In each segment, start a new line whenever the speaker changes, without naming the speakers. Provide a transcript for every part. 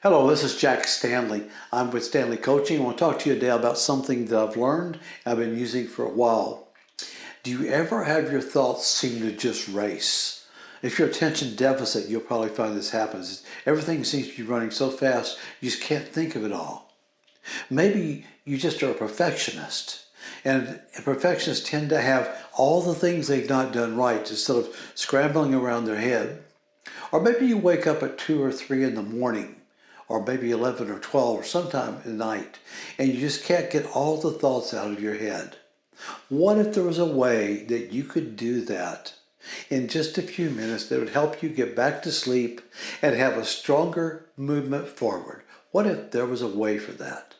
Hello, this is Jack Stanley. I'm with Stanley Coaching. I want to talk to you today about something that I've learned I've been using for a while. Do you ever have your thoughts seem to just race? If you're attention deficit, you'll probably find this happens. Everything seems to be running so fast, you just can't think of it all. Maybe you just are a perfectionist. And perfectionists tend to have all the things they've not done right instead of scrambling around their head. Or maybe you wake up at 2 or 3 in the morning, or maybe 11 or 12 or sometime at night, and you just can't get all the thoughts out of your head. What if there was a way that you could do that in just a few minutes that would help you get back to sleep and have a stronger movement forward? What if there was a way for that?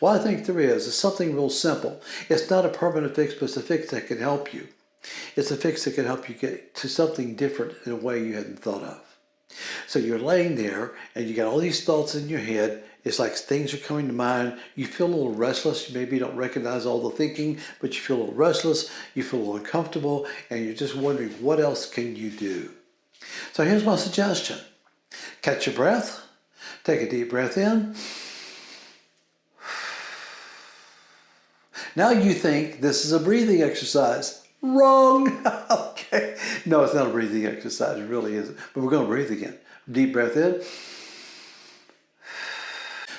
Well, I think there is. It's something real simple. It's not a permanent fix, but it's a fix that can help you. It's a fix that can help you get to something different in a way you hadn't thought of. So you're laying there and you got all these thoughts in your head. It's like things are coming to mind. You feel a little restless. Maybe you don't recognize all the thinking, but you feel a little restless. You feel a little uncomfortable, and you're just wondering what else can you do. So here's my suggestion. Catch your breath. Take a deep breath in. Now you think this is a breathing exercise. Wrong. Okay. No, it's not a breathing exercise. It really isn't. But we're going to breathe again. Deep breath in.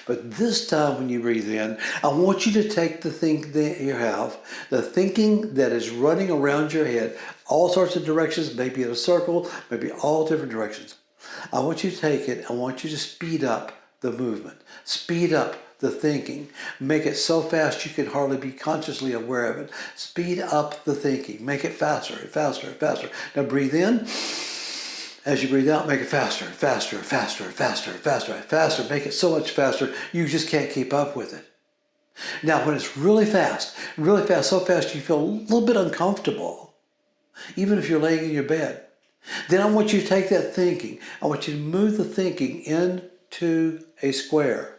But this time when you breathe in, I want you to take the thing that you have, the thinking that is running around your head, all sorts of directions, maybe in a circle, maybe all different directions. I want you to take it. I want you to speed up the movement. Speed up the thinking. Make it so fast you can hardly be consciously aware of it. Speed up the thinking. Make it faster and faster and faster. Now breathe in. As you breathe out, make it faster, faster, faster, faster, faster, faster. Make it so much faster, you just can't keep up with it. Now, when it's really fast, so fast you feel a little bit uncomfortable, even if you're laying in your bed, then I want you to take that thinking. I want you to move the thinking into a square.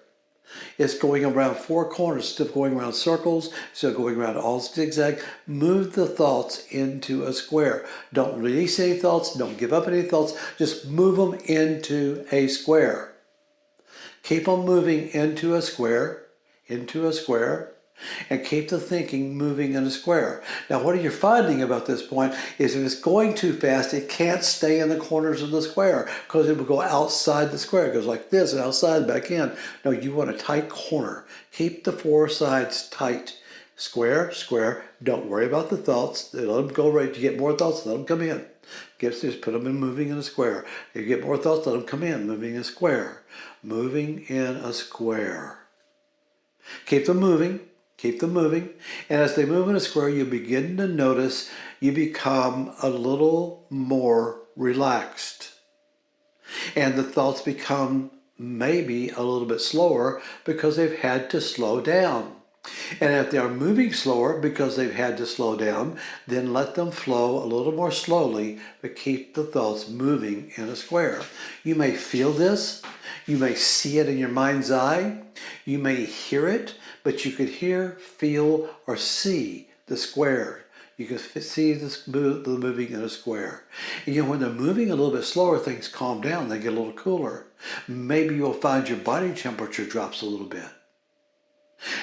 It's going around 4 corners instead of going around circles, instead of going around all zigzag. Move the thoughts into a square. Don't release any thoughts. Don't give up any thoughts. Just move them into a square. Keep them moving into a square, and keep the thinking moving in a square. Now, what you're finding about this point is if it's going too fast, it can't stay in the corners of the square because it will go outside the square. It goes like this and outside, back in. No, you want a tight corner. Keep the 4 sides tight. Square, square. Don't worry about the thoughts. Let them go right. If you get more thoughts, let them come in. Just put them in moving in a square. If you get more thoughts, let them come in, moving in a square. Moving in a square. Keep them moving. Keep them moving. And as they move in a square, you begin to notice you become a little more relaxed. And the thoughts become maybe a little bit slower because they've had to slow down. And if they are moving slower because they've had to slow down, then let them flow a little more slowly, but keep the thoughts moving in a square. You may feel this. You may see it in your mind's eye. You may hear it, but you could hear, feel, or see the square. You can see the moving in a square. And when they're moving a little bit slower, things calm down. They get a little cooler. Maybe you'll find your body temperature drops a little bit.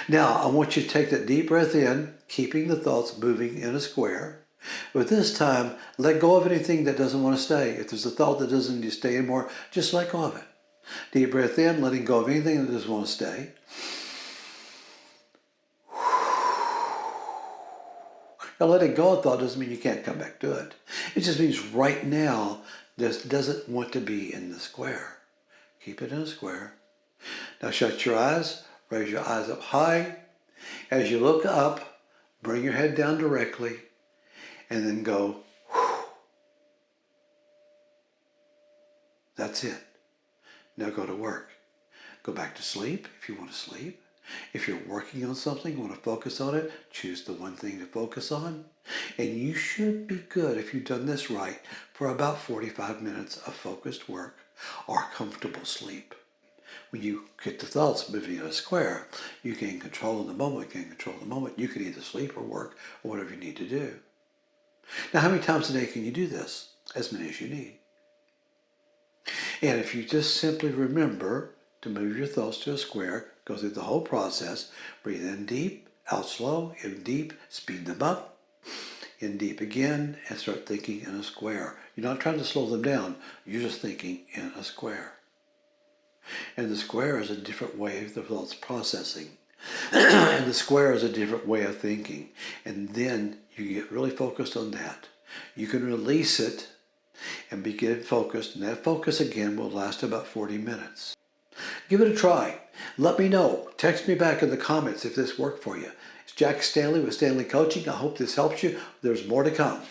Now, I want you to take that deep breath in, keeping the thoughts moving in a square. But this time, let go of anything that doesn't want to stay. If there's a thought that doesn't need to stay anymore, just let go of it. Deep breath in, letting go of anything that doesn't want to stay. Now, letting go of thought doesn't mean you can't come back to it. It just means right now, this doesn't want to be in the square. Keep it in a square. Now, shut your eyes. Raise your eyes up high. As you look up, bring your head down directly, and then go, whew. That's it. Now go to work. Go back to sleep if you want to sleep. If you're working on something, want to focus on it, choose the one thing to focus on. And you should be good, if you've done this right, for about 45 minutes of focused work or comfortable sleep. When you get the thoughts moving in a square, you gain control in the moment, You can either sleep or work or whatever you need to do. Now, how many times a day can you do this? As many as you need. And if you just simply remember to move your thoughts to a square. Go through the whole process. Breathe in deep, out slow, in deep, speed them up, in deep again, and start thinking in a square. You're not trying to slow them down. You're just thinking in a square. And the square is a different way of the thoughts processing. And the square is a different way of thinking. And then you get really focused on that. You can release it and begin focused. And that focus again will last about 40 minutes. Give it a try. Let me know. Text me back in the comments if this worked for you. It's Jack Stanley with Stanley Coaching. I hope this helps you. There's more to come.